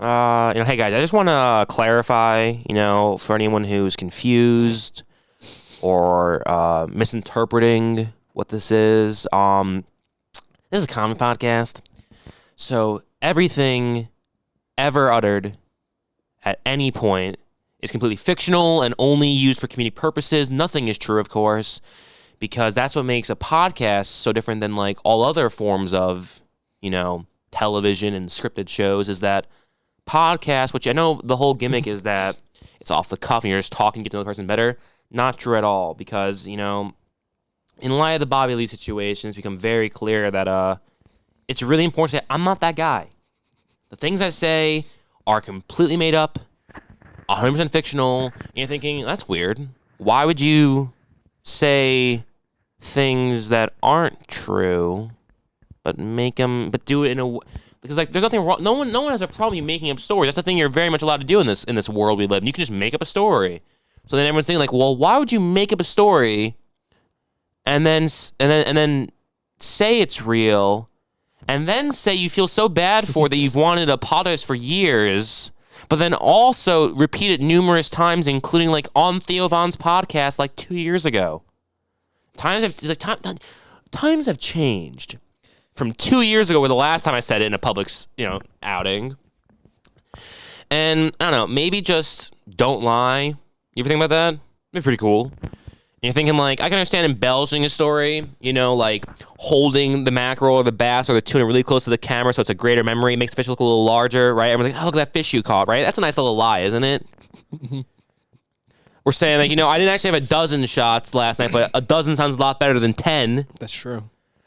Hey guys, I just want to clarify, for anyone who's confused or misinterpreting what this is. This is a comedy podcast, so everything ever uttered at any point is completely fictional and only used for comedic purposes. Nothing is true, of course, because that's what makes a podcast so different than like all other forms of, television and scripted shows, is that podcast, which I know the whole gimmick is that it's off the cuff and you're just talking to get to know the person better. Not true at all, because, in light of the Bobby Lee situation, it's become very clear that it's really important to say, I'm not that guy. The things I say are completely made up, 100% fictional, and you're thinking, that's weird. Why would you say things that aren't true, but do it in a... Because there's nothing wrong. No one has a problem you making up stories. That's the thing you're very much allowed to do in this world we live in. You can just make up a story. So then everyone's thinking like, well, why would you make up a story and then say it's real, and then say you feel so bad for it that you've wanted to apologize for years, but then also repeat it numerous times, including like on Theo Von's podcast like 2 years ago. Times have changed. From 2 years ago, where the last time I said it in a public, outing. And I don't know, maybe just don't lie. You ever think about that? It'd be pretty cool. And you're thinking like, I can understand embellishing a story, like holding the mackerel or the bass or the tuna really close to the camera so it's a greater memory. It makes the fish look a little larger, right? Everyone's like, oh, look at that fish you caught, right? That's a nice little lie, isn't it? We're saying like, I didn't actually have a dozen shots last night, but a dozen sounds a lot better than 10. That's true.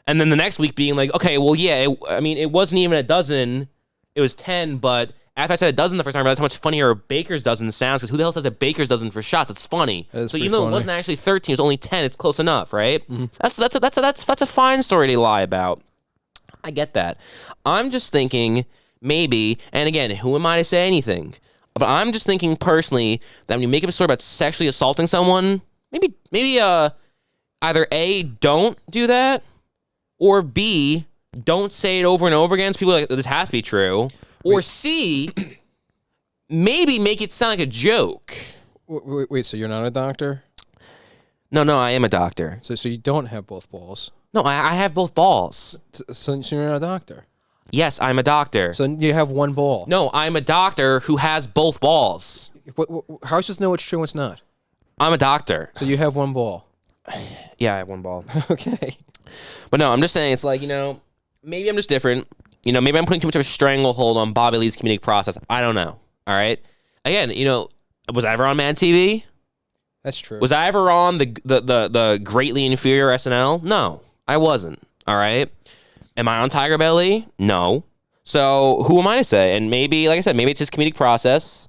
And then the next week being like, okay, well, yeah, it wasn't even a dozen. It was 10, but after I said a dozen the first time, I realized how much funnier a baker's dozen sounds, because who the hell says a baker's dozen for shots? It's funny. So even though it wasn't actually 13, it was only 10, it's close enough, right? Mm-hmm. That's a fine story to lie about. I get that. I'm just thinking maybe, and again, who am I to say anything? But I'm just thinking personally that when you make up a story about sexually assaulting someone, maybe either A, don't do that, or B, don't say it over and over again so people are like, this has to be true. Or C, maybe make it sound like a joke. Wait, so you're not a doctor? No, I am a doctor. So you don't have both balls? No, I have both balls. So you're not a doctor? Yes, I'm a doctor. So you have one ball? No, I'm a doctor who has both balls. How are you supposed to know what's true and what's not? I'm a doctor. So you have one ball? Yeah, I have one ball. Okay. But no, I'm just saying, it's like, maybe I'm just different. Maybe I'm putting too much of a stranglehold on Bobby Lee's comedic process. I don't know. All right? Again, was I ever on Mad TV? That's true. Was I ever on the greatly inferior SNL? No, I wasn't. All right? Am I on Tiger Belly? No. So who am I to say? And maybe, like I said, maybe it's his comedic process.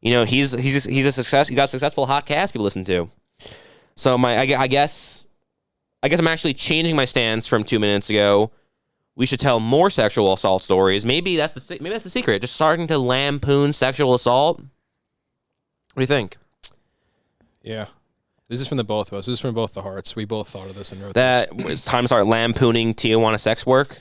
He's a success. He got a successful hot cast people listen to. So I guess I'm actually changing my stance from 2 minutes ago. We should tell more sexual assault stories. Maybe that's the secret. Just starting to lampoon sexual assault. What do you think? Yeah. This is from the both of us. This is from both the hearts. We both thought of this and wrote this. It's time to start lampooning Tijuana sex work.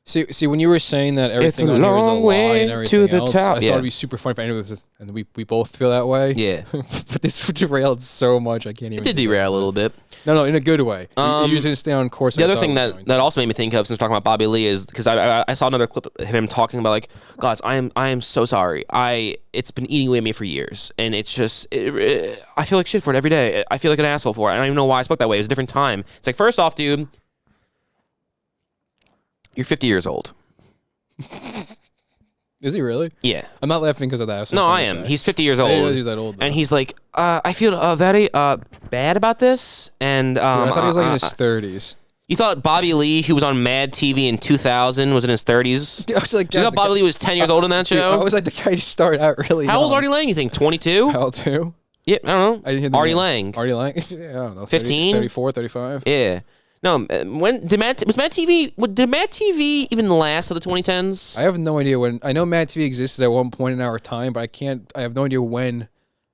See, when you were saying that everything on here is a lie and everything else, I thought it'd be super fun if anyone was, and we both feel that way. Yeah. But this derailed so much, I can't even. It did derail a little bit. No, in a good way. You're just going to stay on course. The other thing that also made me think of, since talking about Bobby Lee, is because I saw another clip of him talking about like, guys, I am so sorry. It's been eating away at me for years, and it's just I feel like shit for it every day. I feel like an asshole for it. I don't even know why I spoke that way. It was a different time. It's like, first off, dude, you're 50 years old. Is he really? Yeah. I'm not laughing because of that. No, I am. He's 50 years old. He's that old, though. And he's like, I feel very bad about this. And dude, I thought he was like in his 30s. You thought Bobby Lee, who was on Mad TV in 2000, was in his 30s? I was like, you thought Bobby Lee was 10 years old in that show? Dude, I was like, the guy started out really How old is Artie Lang, you think? 22? How old, too? Yeah, I don't know. I didn't hear the Artie name. Lang. Artie Lang? Yeah, I don't know. 15? 34, 35? Yeah. No, did Mad TV even last to the 2010s? I have no idea when. I know Mad TV existed at one point in our time, but I have no idea when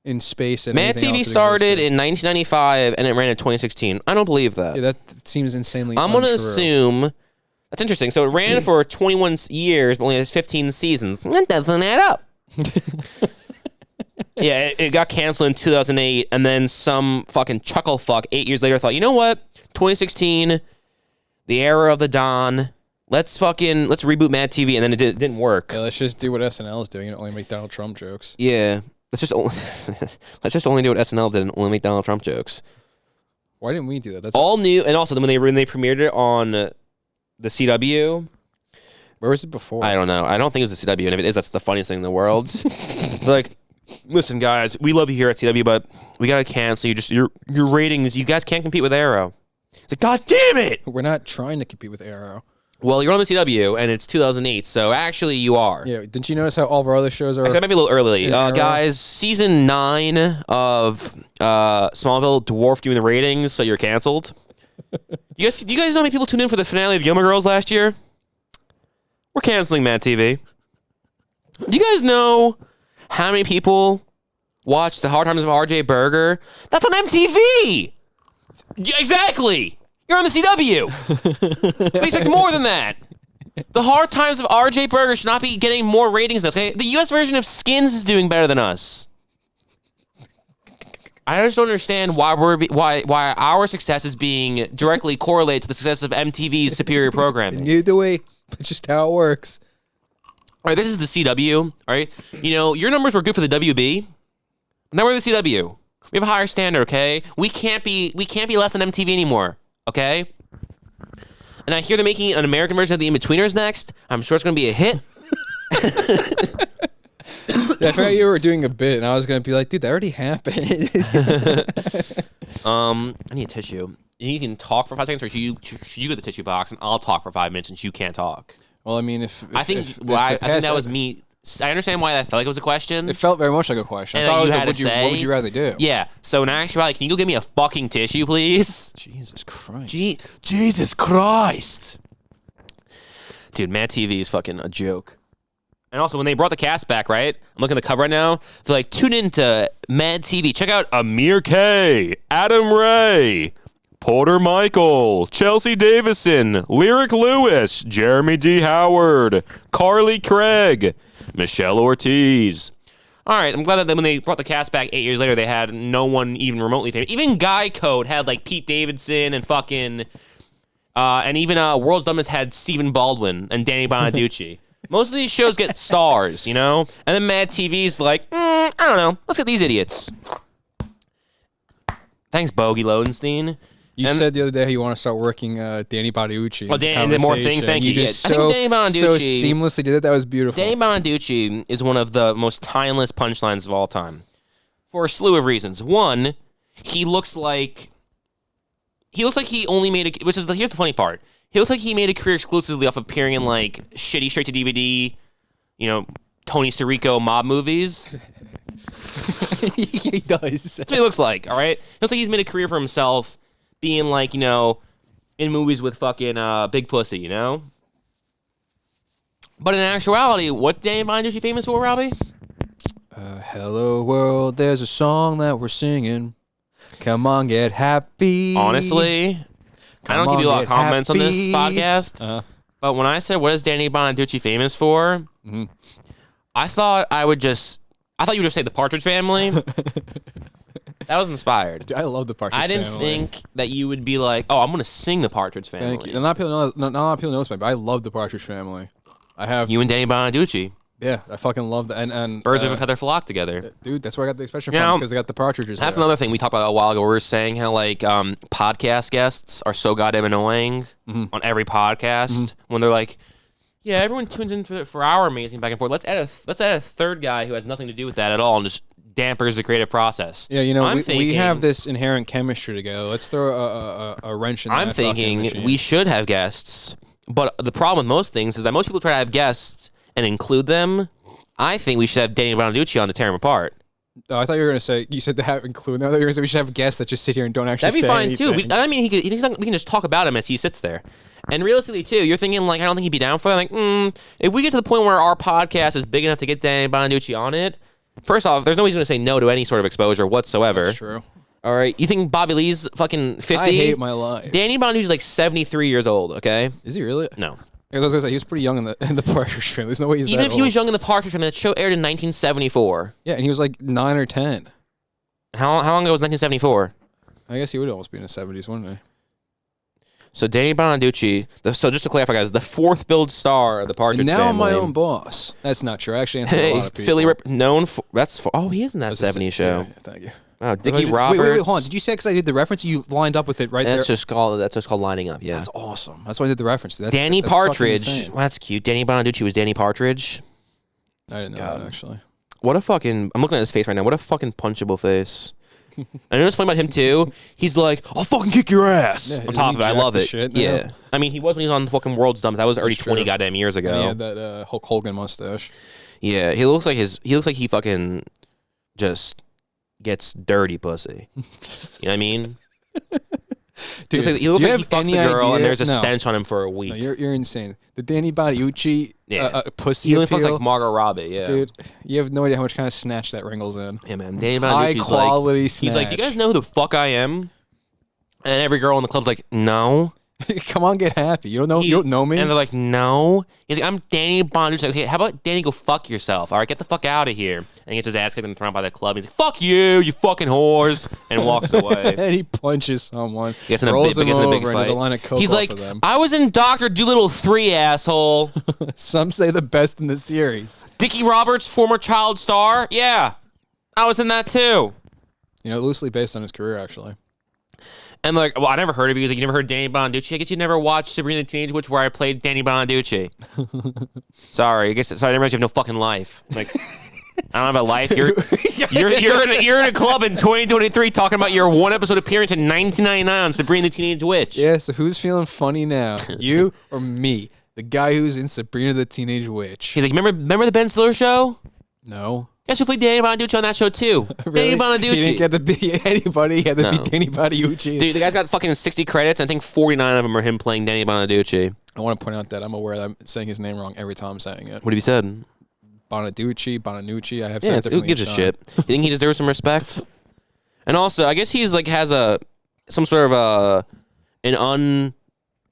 in space. And Mad TV started in 1995 and it ran in 2016. I don't believe that. Yeah, that seems insanely I'm going to assume That's interesting. So it ran for 21 years, but only has 15 seasons. That doesn't add up. Yeah, it got canceled in 2008, and then some fucking chuckle fuck 8 years later thought, you know what? 2016, the era of the Don. Let's reboot Mad TV, and then it didn't work. Yeah, let's just do what SNL is doing and only make Donald Trump jokes. Yeah, let's just only do what SNL did and only make Donald Trump jokes. Why didn't we do that? That's all new, and also then when they premiered it on the CW. Where was it before? I don't know. I don't think it was the CW, and if it is, that's the funniest thing in the world. Like, listen, guys, we love you here at CW, but we gotta cancel your ratings. You guys can't compete with Arrow. It's like, God damn it! We're not trying to compete with Arrow. Well, you're on the CW, and it's 2008, so actually you are. Yeah, didn't you notice how all of our other shows are? Actually, that might be a little early. Guys, season 9 of Smallville dwarfed you in the ratings, so you're canceled. Do you guys know how many people tuned in for the finale of Gilmore Girls last year? We're canceling Mad TV. Do you guys know how many people watched The Hard Times of R.J. Berger? That's on MTV! Yeah, exactly! You're on the CW. We expect more than that. The Hard Times of R.J. Berger should not be getting more ratings than us. Okay, the U.S. version of Skins is doing better than us. I just don't understand why why our success is being directly correlated to the success of MTV's superior programming. Neither way, it's just how it works. All right, this is the CW. All right, you know your numbers were good for the WB. Now we're the CW. We have a higher standard. Okay, we can't be less than MTV anymore. Okay? And I hear they're making an American version of the In-Betweeners next. I'm sure it's going to be a hit. Yeah, I forgot you were doing a bit, and I was going to be like, dude, that already happened. I need a tissue. You can talk for 5 seconds, or should you get the tissue box, and I'll talk for 5 minutes since you can't talk? Well, I mean, I think that was me. I understand why I felt like it was a question. It felt very much like a question. I thought it was like, what would you rather do? Yeah. So in actuality, can you go get me a fucking tissue, please? Jesus Christ. Jesus Christ. Dude, Mad TV is fucking a joke. And also, when they brought the cast back, right? I'm looking at the cover right now. They're like, tune into Mad TV. Check out Amir K, Adam Ray, Porter Michael, Chelsea Davison, Lyric Lewis, Jeremy D. Howard, Carly Craig, Michelle Ortiz. All right, I'm glad that when they brought the cast back 8 years later, they had no one even remotely famous. Even Guy Code had like Pete Davidson and fucking, and even World's Dumbest had Stephen Baldwin and Danny Bonaduce. Most of these shows get stars, you know? And then Mad TV's like, I don't know, let's get these idiots. Thanks, Bogey Lodenstein. You said the other day how you want to start working Danny Bonaduce. Oh, Danny did more things. Thank you. I think Danny Bonaduce so seamlessly did it. That was beautiful. Danny Bonaduce is one of the most timeless punchlines of all time, for a slew of reasons. One, he looks like he only made a. Here's the funny part. He looks like he made a career exclusively off of appearing in like shitty straight to DVD, you know, Tony Sirico mob movies. He does. That's what he looks like. All right. He looks like he's made a career for himself. Being like, you know, in movies with fucking big pussy, you know? But in actuality, what Danny Bonaduce famous for, Robbie? Hello world, there's a song that we're singing. Come on, get happy. Honestly, I don't give you a lot of compliments on this podcast. But when I said, what is Danny Bonaduce famous for? Mm-hmm. I thought you would just say the Partridge Family. That was inspired. Dude, I love the Partridge Family. I didn't think that you would be like, oh, I'm going to sing the Partridge Family. Thank you. Not a lot of people know this, but I love the Partridge Family. I have you and Danny Bonaduce. Yeah, I fucking love that. And birds of a feather flock together. Dude, that's where I got the expression from, because I got the partridges. That's another thing we talked about a while ago. We were saying how like podcast guests are so goddamn annoying on every podcast when they're like, yeah, everyone tunes in for our amazing back and forth. Let's add a third guy who has nothing to do with that at all and just dampers the creative process. Yeah, you know, we have this inherent chemistry together. Let's throw a wrench in that. I'm thinking we should have guests, but the problem with most things is that most people try to have guests and include them. I think we should have Danny Bonaduce on to tear him apart. Oh, I thought you were going to say, you said to have include them. I thought you were going to say we should have guests that just sit here and don't actually say anything. That'd be fine, anything. too. I mean, we can just talk about him as he sits there. And realistically, too, you're thinking, like, I don't think he'd be down for that. Like, if we get to the point where our podcast is big enough to get Danny Bonaduce on it, first off, there's no reason to say no to any sort of exposure whatsoever. That's true. All right, you think Bobby Lee's fucking 50? I hate my life. Danny Bonaduce's like 73 years old. Okay. Is he really? No. I was gonna say he was pretty young in the Partridge Family. There's no way he's even that if old. he was young in the Partridge Family. That show aired in 1974. Yeah, and he was like 9 or 10. How long ago was 1974? I guess he would almost be in his 70s, wouldn't he? So Danny Bonaduce. So just to clarify, guys, the 4th billed star of the Partridge Family. Family. I'm my own boss. That's not true. I actually answered a lot of people. Philly known for oh, he is in that 70s show. Yeah, thank you. Wow, Dickie Roberts. Wait, hold on. Did you say because I did the reference? You lined up with it right there. That's just called lining up. Yeah, that's awesome. That's why I did the reference. That's Danny that's Partridge. Well, that's cute. Danny Bonaduce was Danny Partridge. I didn't know that actually. What a fucking! I'm looking at his face right now. What a fucking punchable face. I know what's funny about him too. He's like, "I'll fucking kick your ass." Yeah, on top of it, I love it. Shit, yeah, I mean, he was when he was on the fucking World's Dumbest. That was already 20 goddamn years ago. And he had that Hulk Hogan mustache. Yeah, he looks like he fucking just gets dirty pussy. You know what I mean? Dude, he looks like he fucks a girl and there's a stench on him for a week. No, you're insane. The Danny Bonaduce pussy he appeal. He looks like Margot Robbie, yeah. Dude, you have no idea how much kind of snatch that wrangles in. Yeah, man. Danny Bonaduce's high quality snatch. He's like, do you guys know who the fuck I am? And every girl in the club's like, no. Come on, get happy. You don't know me? And they're like, no. He's like, I'm Danny Bonaduce. Like, okay, how about Danny go fuck yourself? All right, get the fuck out of here. And he gets his ass kicked and thrown by the club. He's like, fuck you, you fucking whores. And walks away. And he punches someone. Gets in a big fight. A line of coke He's like, of them. I was in Dr. Dolittle 3, asshole. Some say the best in the series. Dickie Roberts, former child star. Yeah, I was in that too. You know, loosely based on his career, actually. And like, well, I never heard of you. He's like, you never heard Danny Bonaduce? I guess you never watched Sabrina the Teenage Witch where I played Danny Bonaduce. Sorry, I didn't realize you have no fucking life. Like, I don't have a life. You're in a club in 2023 talking about your one episode appearance in 1999 on Sabrina the Teenage Witch. Yeah, so who's feeling funny now? You or me? The guy who's in Sabrina the Teenage Witch. He's like, remember the Ben Stiller show? No. Guess who played Danny Bonaduce on that show too? Really? Danny Bonaduce. He didn't get to be anybody. He had to be Danny Bonaduce. Dude, the guy's got fucking 60 credits. I think 49 of them are him playing Danny Bonaduce. I want to point out that I'm aware that I'm saying his name wrong every time I'm saying it. What have you said? Bonaduce. I have said it differently. Who gives a shit? You think he deserves some respect? And also, I guess he's like has some sort of an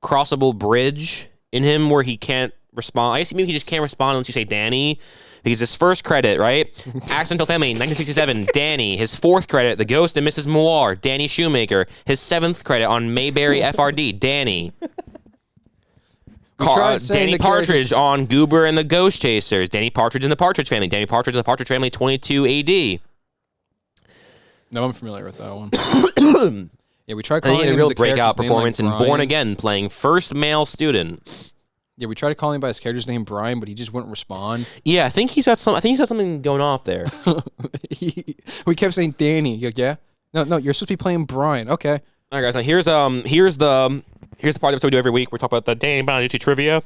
uncrossable bridge in him where he can't respond. I guess maybe he just can't respond unless you say Danny. Because his first credit, right? Accidental Family, 1967, Danny. His fourth credit, The Ghost and Mrs. Moore, Danny Shoemaker. His seventh credit on Mayberry FRD, Danny. Danny Partridge on Goober and the Ghost Chasers. Danny Partridge in the Partridge Family. Danny Partridge in the Partridge Family, 22 AD. No, I'm familiar with that one. Yeah, we tried calling him. He had a real breakout performance in Born Again, playing first male student. Yeah, we tried to call him by his character's name, Brian, but he just wouldn't respond. Yeah, I think he's got something going off there. We kept saying Danny. Like, yeah, no, you're supposed to be playing Brian. Okay. All right, guys. Now here's the part of the episode we do every week. We talk about the Danny Bonaduce trivia.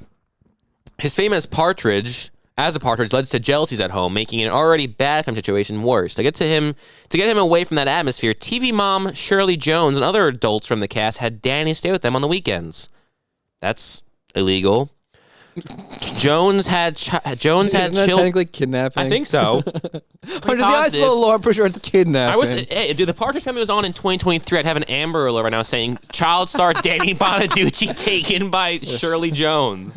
His fame as a partridge led to jealousies at home, making an already bad fame situation worse. To get him away from that atmosphere, TV mom Shirley Jones and other adults from the cast had Danny stay with them on the weekends. That's illegal. Jones had children. Technically kidnapping. I think so. Under the eyes of the law, I'm pretty sure it's kidnapping. Hey, dude, the Partridge Family was on in 2023. I'd have an Amber Alert right now saying child star Danny Bonaduce taken by Shirley Jones.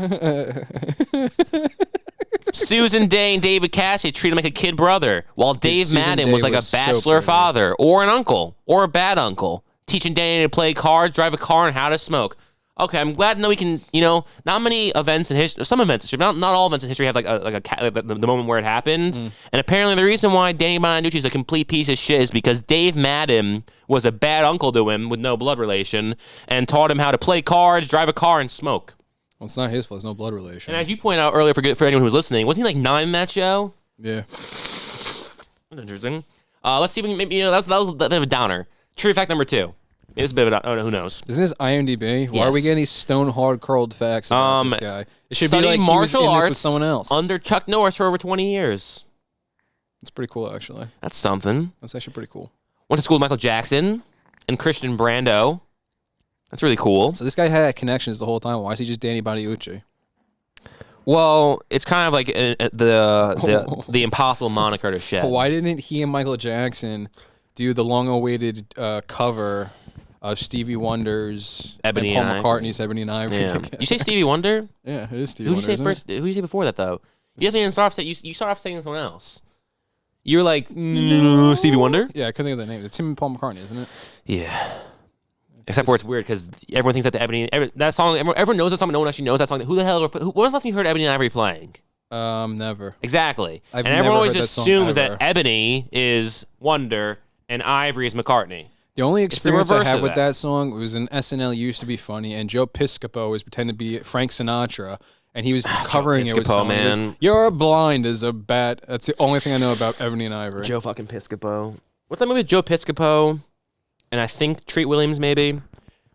Susan Day and David Cassidy treated him like a kid brother, while Dave Madden was like a bachelor father or an uncle or a bad uncle, teaching Danny to play cards, drive a car, and how to smoke. Okay, I'm glad to know we can, not many events in history, some events in history, not all events in history have the moment where it happened. And apparently the reason why Danny Bonaduce is a complete piece of shit is because Dave Madden was a bad uncle to him with no blood relation and taught him how to play cards, drive a car, and smoke. Well, it's not his fault. There's no blood relation. And as you point out earlier, for anyone who was listening, wasn't he like 9 in that show? Yeah. That's interesting. Let's see if we can maybe, that was a bit of a downer. True fact number 2. It was a bit of a, who knows? Isn't this IMDb? Why are we getting these stone hard curled facts about this guy? It should be like martial arts with someone else under Chuck Norris for over 20 years. That's pretty cool, actually. That's something. That's actually pretty cool. Went to school with Michael Jackson and Christian Brando. That's really cool. So this guy had connections the whole time. Why is he just Danny Bonaduce? Well, it's kind of like the impossible moniker to shed. Why didn't he and Michael Jackson do the long-awaited cover of Stevie Wonder's Ebony and Paul and McCartney's Ebony and Ivory. Yeah. You say Stevie Wonder? Yeah, it is Stevie Who'd Wonder. you say first? Who'd you say before that though? You didn't start off saying you start off saying someone else. You're like Stevie Wonder. Yeah, I couldn't think of the name. It's him and Paul McCartney, isn't it? Yeah. Except for it's weird because everyone thinks that that song. Everyone knows that song, but no one actually knows that song. Who the hell? When was the last time you heard Ebony and Ivory playing? Never. Exactly. I've and everyone never always heard that song assumes ever. that Ebony is Wonder and Ivory is McCartney. The only experience I reverse have of with that. that song was in SNL Used to Be Funny, and Joe Piscopo was pretending to be Frank Sinatra, and he was covering it with Piscopo, someone. He goes, man. "You're blind as a bat." That's the only thing I know about Ebony and Ivory. Joe fucking Piscopo. What's that movie with Joe Piscopo? And I think Treat Williams maybe,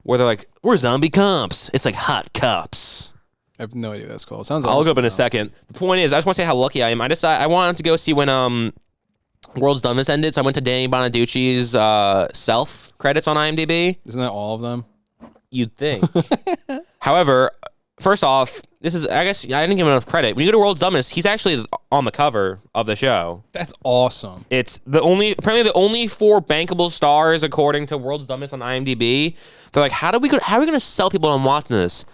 where they're like, "We're zombie cops." It's like hot cops. I have no idea what that's called. It sounds. I'll look awesome up in a now. second. The point is, I just want to say how lucky I am. I wanted to go see when World's Dumbest ended, so I went to Danny Bonaducci's self credits on IMDb. Isn't that all of them? You'd think. However, first off, I guess I didn't give him enough credit. When you go to World's Dumbest, he's actually on the cover of the show. That's awesome. It's apparently the only 4 bankable stars according to World's Dumbest on IMDb. They're like, how are we going to sell people on watching this?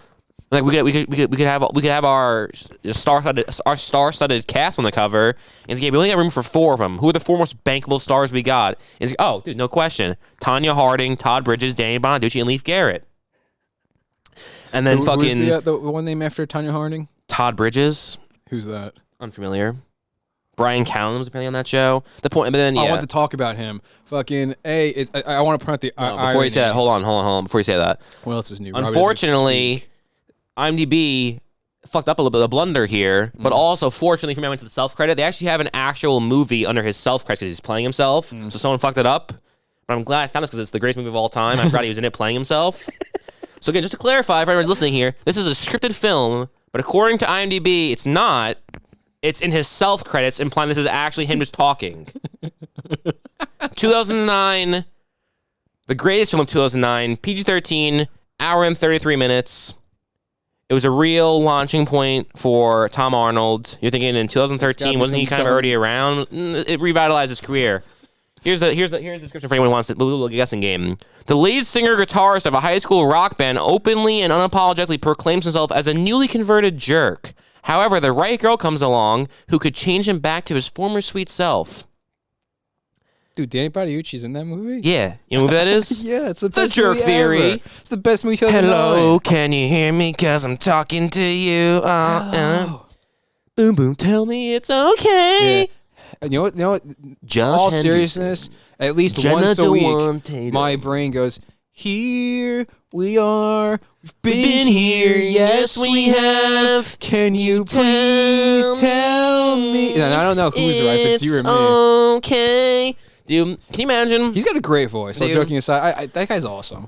Like we could have our star-studded cast on the only and we only got room for 4 of them. Who are the 4 most bankable stars we got? And it's like, oh, dude, no question. Tanya Harding, Todd Bridges, Danny Bonaduce, and Leif Garrett. And then Who's fucking the one name after Tanya Harding? Todd Bridges. Who's that? Unfamiliar. Brian Callen was apparently on that show. The point, but then yeah. I want to talk about him. Fucking I want to point out the. Before you say that, hold on. Before you say that, what else is new? Unfortunately, IMDb fucked up a little bit of a blunder here, but also fortunately for me, I went to the self credit. They actually have an actual movie under his self credit because he's playing himself. So someone fucked it up. But I'm glad I found this because it's the greatest movie of all time. I forgot he was in it playing himself. So again, just to clarify for everyone listening here, this is a scripted film, but according to IMDb, it's not. It's in his self credits, implying this is actually him just talking. 2009, the greatest film of 2009, PG-13, hour and 33 minutes. It was a real launching point for Tom Arnold. You're thinking in 2013, wasn't he kind of already around? It revitalized his career. Here's the description for anyone who wants it. Little guessing game. The lead singer guitarist of a high school rock band openly and unapologetically proclaims himself as a newly converted jerk. However, the right girl comes along who could change him back to his former sweet self. Dude, Danny Bonaducci's in that movie? Yeah. You know who that is? Yeah, it's the The best Jerk movie Theory. Ever. It's the best movie. Hello, can you hear me? 'Cause I'm talking to you. Boom, boom, tell me it's okay. Yeah. And you know what? Josh All Henderson. seriousness, at least Jenna once a Dewan week, Tatum. my brain goes, here we are. We've been here, yes we have. Can you please tell me? And I don't know who's right, if it's you or me. Okay. Dude, can you imagine? He's got a great voice. All Dude. joking aside, that guy's awesome.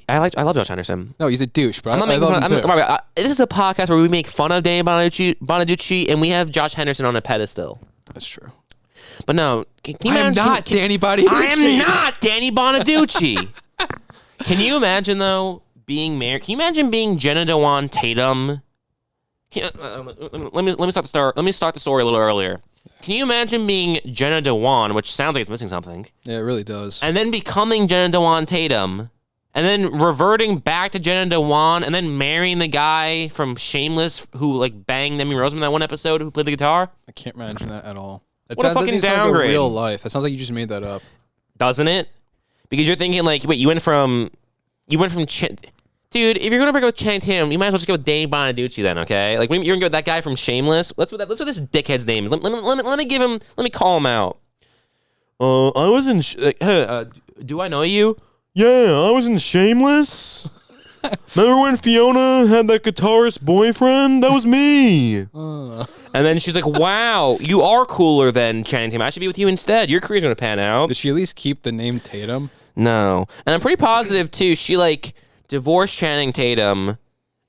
I love Josh Henderson. No, he's a douche, but I'm not I making love fun. him too. This is a podcast where we make fun of Danny Bonaducci, and we have Josh Henderson on a pedestal. That's true. But no, can you I am imagine? not Danny Bonaducci. I am not Danny Bonaducci. Can you imagine though being married? Can you imagine being Jenna Dewan Tatum? Let me start the story a little earlier. Can you imagine being Jenna Dewan, which sounds like it's missing something, Yeah, it really does. and then becoming Jenna Dewan Tatum, and then reverting back to Jenna Dewan, and then marrying the guy from Shameless who like banged Emmy Rossum in that one episode who played the guitar? I can't imagine that at all. That What a fucking doesn't sound like downgrade. real life. That sounds like you just made that up. Doesn't it? Because you're thinking like, wait, you went from dude, if you're gonna break up with Channing Tatum, you might as well just go with Danny Bonaducci then, okay? Like, you're gonna go with that guy from Shameless. Let's what this dickhead's name is. Let me call him out. I was in. Do I know you? Yeah, I was in Shameless. Remember when Fiona had that guitarist boyfriend? That was me. And then she's like, wow, you are cooler than Channing Tatum. I should be with you instead. Your career's gonna pan out. Did she at least keep the name Tatum? No. And I'm pretty positive, too, she, like, divorced Channing Tatum, and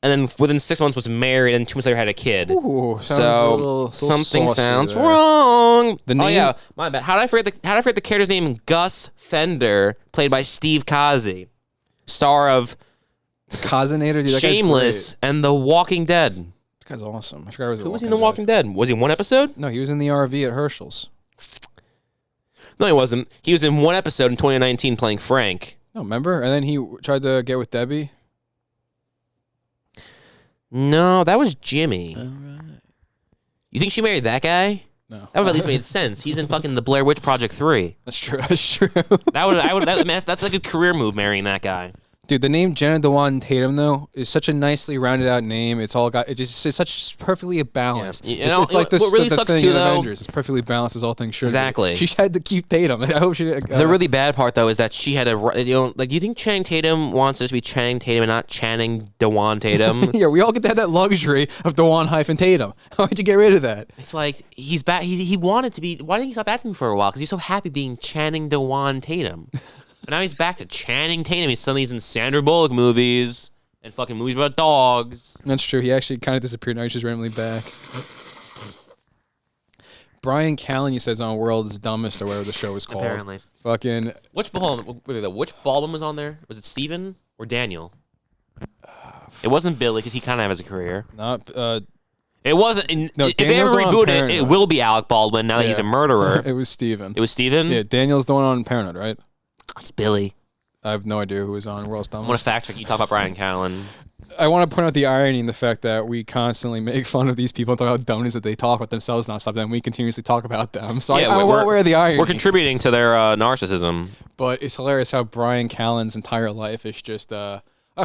then within 6 months was married, and 2 months later had a kid. Ooh, sounds So, a little something saucy sounds there. wrong. The Oh, name- yeah. My bad. How did I forget the character's name? Gus Fender, played by Steve Kazi, star of Cozinator, dude, that Shameless and The Walking Dead. That guy's awesome. I forgot he was Who was he in The Walking Dead? Was he in one episode? No, he was in the RV at Herschel's. No, he wasn't. He was in one episode in 2019 playing Frank. No, remember? And then he tried to get with Debbie. No, that was Jimmy. All right. You think she married that guy? No. That would have at least made sense. He's in fucking the Blair Witch Project 3. That's true. That's true. That's like a career move, marrying that guy. Dude, the name Jenna Dewan Tatum though is such a nicely rounded out name. It's such perfectly balanced. Yeah. It's like this. What really the sucks thing too, in though. Avengers. It's perfectly balanced as all things should. Exactly. Be. She had to keep Tatum. I hope she. The really bad part though is that she had do you think Channing Tatum wants us to be Channing Tatum and not Channing Dewan Tatum? Yeah, we all get to have that luxury of Dewan hyphen Tatum. Why'd you get rid of that? It's like he's back. He wanted to be. Why didn't he stop acting for a while? Because he's so happy being Channing Dewan Tatum. But now he's back to Channing Tatum. He's in Sandra Bullock movies and fucking movies about dogs. That's true. He actually kind of disappeared. Now he's just randomly back. Brian Callen, you said, is on World's Dumbest or whatever the show was called. Apparently. Fucking. Which Baldwin was on there? Was it Steven or Daniel? It wasn't Billy because he kind of has a career. Not. It wasn't. No, if they ever reboot it, it will be Alec Baldwin now that he's a murderer. It was Steven. It was Steven? Yeah, Daniel's the one on Parenthood, right? It's Billy. I have no idea who was on World's Dumbest. I want to fact check. You talk about Brian Callen. I want to point out the irony in the fact that we constantly make fun of these people and talk about how dumb it is that they talk about themselves nonstop, and we continuously talk about them. So I'm aware of the irony. We're contributing to their narcissism. But it's hilarious how Brian Callen's entire life is just...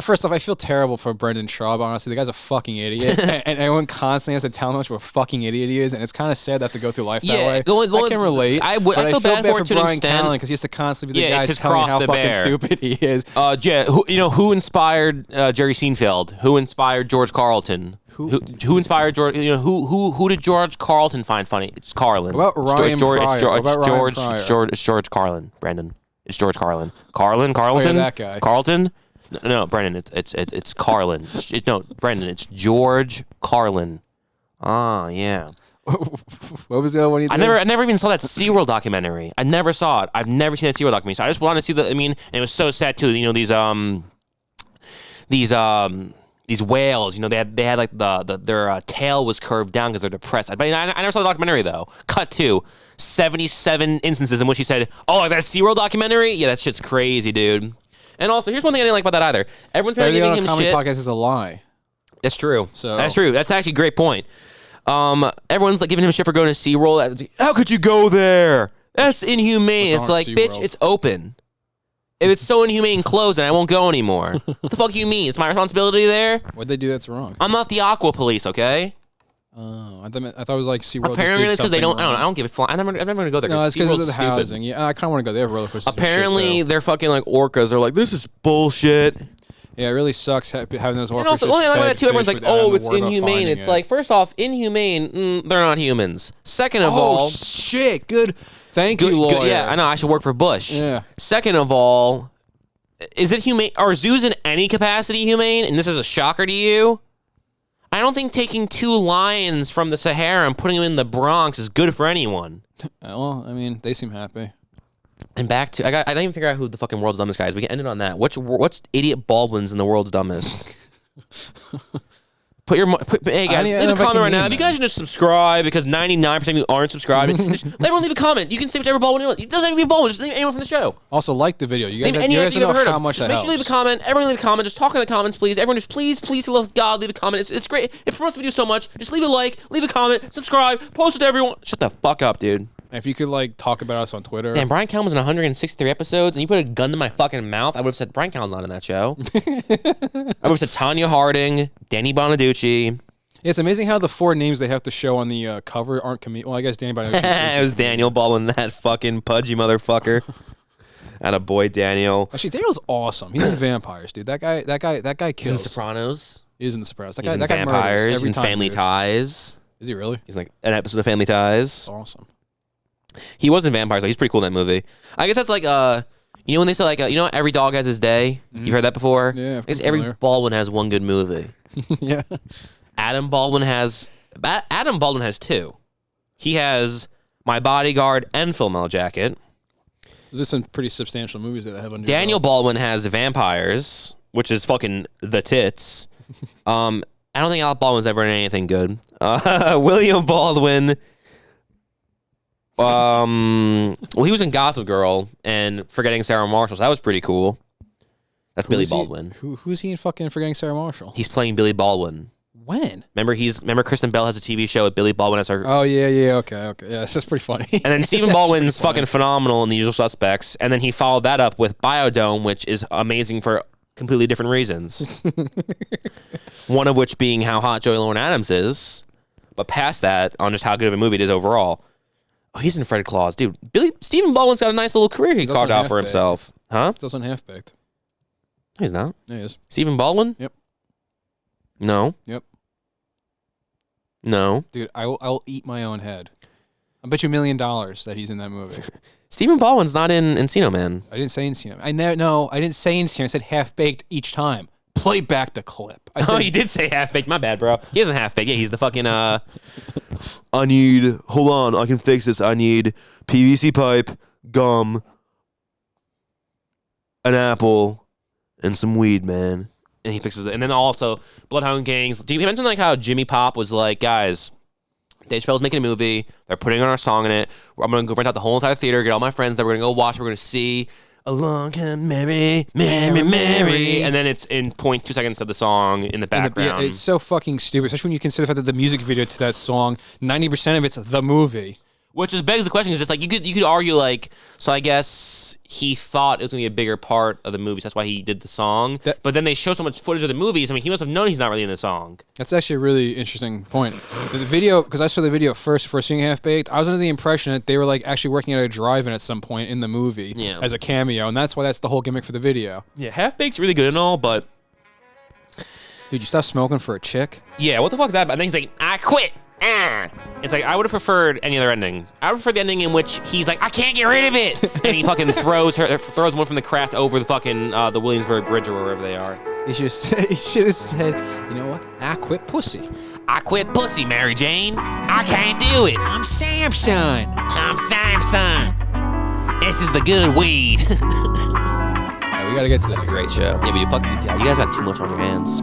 first off, I feel terrible for Brendan Schaub, honestly. The guy's a fucking idiot. and everyone constantly has to tell him how much of a fucking idiot he is, and it's kind of sad that to go through life that way. I can relate. I feel bad for Brian Callen because he has to constantly be the guy telling how fucking stupid he is. Who inspired Jerry Seinfeld? Who inspired George Carlton? Who inspired George? Who did George Carlton find funny? It's Carlin. What about Ryan Pryor? It's George Carlin. Brandon. It's George Carlin. Carlton. Oh, yeah, that guy. Carlton. No, Brendan, it's Carlin. Brendan, it's George Carlin. Ah, yeah. What was the other one you did? I never even saw that SeaWorld documentary. I never saw it. I've never seen that SeaWorld documentary. So I just wanted to see and it was so sad too. These whales, they had like their tail was curved down because they're depressed. But I never saw the documentary though. Cut to 77 instances in which he said, "Oh, like that SeaWorld documentary? Yeah, that shit's crazy, dude." And also, here's one thing I didn't like about that either. Everyone's trying to give him shit. Podcast is a lie. That's true. That's true. That's actually a great point. Everyone's like giving him shit for going to SeaWorld. How could you go there? That's inhumane. It's like, bitch, it's open. If it's so inhumane closed, then I won't go anymore. What the fuck do you mean? It's my responsibility there? What'd they do that's wrong? I'm not the Aqua Police, okay? Oh, I thought it was like SeaWorld. Apparently it's because they don't. I don't give a fuck. I'm never going to go there. No, it's because of the stupid. housing. Yeah, I kind of want to go. They have roller coasters. Apparently they're fucking like orcas. They're like, this is bullshit. Yeah, it really sucks having those orcas. And also, only like that too. Everyone's like, oh, it's inhumane. It's like, first off, inhumane. They're not humans. Second of all, shit. Good. Thank you, lawyer. Yeah, I know. I should work for Bush. Yeah. Second of all, is it humane? Are zoos in any capacity humane? And this is a shocker to you? I don't think taking 2 lions from the Sahara and putting them in the Bronx is good for anyone. Well, I mean, they seem happy. And back to I didn't even figure out who the fucking world's dumbest guy is. We can end it on that. What's idiot Baldwin's in the world's dumbest? Hey guys, leave a comment right now. If you guys can just subscribe because 99% of you aren't subscribing, just let everyone leave a comment. You can say whichever Baldwin you want. It doesn't have to be Baldwin. Just name anyone from the show. Also, like the video. You guys know how much that helps. Make sure you leave a comment. Everyone leave a comment. Just talk in the comments, please. Everyone just please, for love of God, leave a comment. It's great. It promotes the video so much. Just leave a like, leave a comment, subscribe, post it to everyone. Shut the fuck up, dude. And if you could talk about us on Twitter. Damn, Brian Callen was in 163 episodes, and you put a gun to my fucking mouth, I would have said Brian Callen's not in that show. I would have said Tanya Harding, Danny Bonaduce. Yeah, it's amazing how the 4 names they have to show on the cover aren't Well, I guess Danny Bonaduce. It was Daniel Baldwin, that fucking pudgy motherfucker. Atta boy, Daniel. Actually, Daniel's awesome. He's in Vampires, dude. That guy kills. He's in Sopranos. He's in The Sopranos. He's in Vampires. He's in Family Ties. Is he really? He's like an episode of Family Ties. That's awesome. He was in Vampires. He's pretty cool in that movie. I guess that's like when they say every dog has his day. Mm-hmm. You've heard that before. Yeah. I guess every Baldwin has one good movie. Yeah. Adam Baldwin has 2. He has My Bodyguard and Full Metal Jacket. Those are some pretty substantial movies that I have under. Daniel Baldwin has Vampires, which is fucking the tits. I don't think Alec Baldwin's ever in anything good. William Baldwin. Well, he was in Gossip Girl and Forgetting Sarah Marshall. So that was pretty cool. That's Billy Baldwin. Who's he in fucking Forgetting Sarah Marshall? He's playing Billy Baldwin. When? Remember Kristen Bell has a TV show with Billy Baldwin as her. Oh yeah, okay. Yeah, that's pretty funny. And then Stephen Baldwin's fucking phenomenal in The Usual Suspects, and then he followed that up with Biodome, which is amazing for completely different reasons. One of which being how hot Joey Lauren Adams is, but past that, on just how good of a movie it is overall. Oh, he's in Fred Claus, dude. Stephen Baldwin's got a nice little career he carved out for himself, huh? He's also in Half Baked. He's not. Yeah, he is. Stephen Baldwin? Yep. No. Yep. No. Dude, I'll eat my own head. I bet you $1 million that he's in that movie. Stephen Baldwin's not in Encino Man. I didn't say Encino. I didn't say Encino. I said Half Baked each time. Play back the clip. You did say Half Baked. My bad, bro. He isn't Half Baked. Yeah, he's the fucking I need. Hold on, I can fix this. I need PVC pipe, gum, an apple, and some weed, man. And he fixes it. And then also Bloodhound Gangs. Do you mention like how Jimmy Pop was like, guys, Dave Chappelle's making a movie. They're putting on our song in it. I'm gonna go rent out the whole entire theater, get all my friends that we're gonna go watch. We're gonna see Along Come Mary, Mary, Mary. And then it's in 0.2 seconds of the song in the background. It's so fucking stupid, especially when you consider the fact that the music video to that song, 90% of it's the movie. Which just begs the question, is just like you could argue like, so I guess he thought it was gonna be a bigger part of the movie, so that's why he did the song. But then they show so much footage of the movies. I mean, he must have known he's not really in the song. That's actually a really interesting point. The video, because I saw the video first before seeing Half Baked, I was under the impression that they were like actually working at a drive-in at some point in the movie as a cameo, and that's why that's the whole gimmick for the video. Yeah, Half Baked's really good and all, but dude, you stop smoking for a chick? Yeah, what the fuck's that about? And then he's like, I quit. It's like, I would have preferred any other ending. I would prefer the ending in which he's like, I can't get rid of it, and he fucking throws one from the craft over the fucking the Williamsburg Bridge or wherever they are. He should have said, you know what? I quit pussy. I quit pussy, Mary Jane. I can't do it. I'm Samson. This is the good weed. We gotta get to that. Great show. Yeah, but you guys got too much on your hands.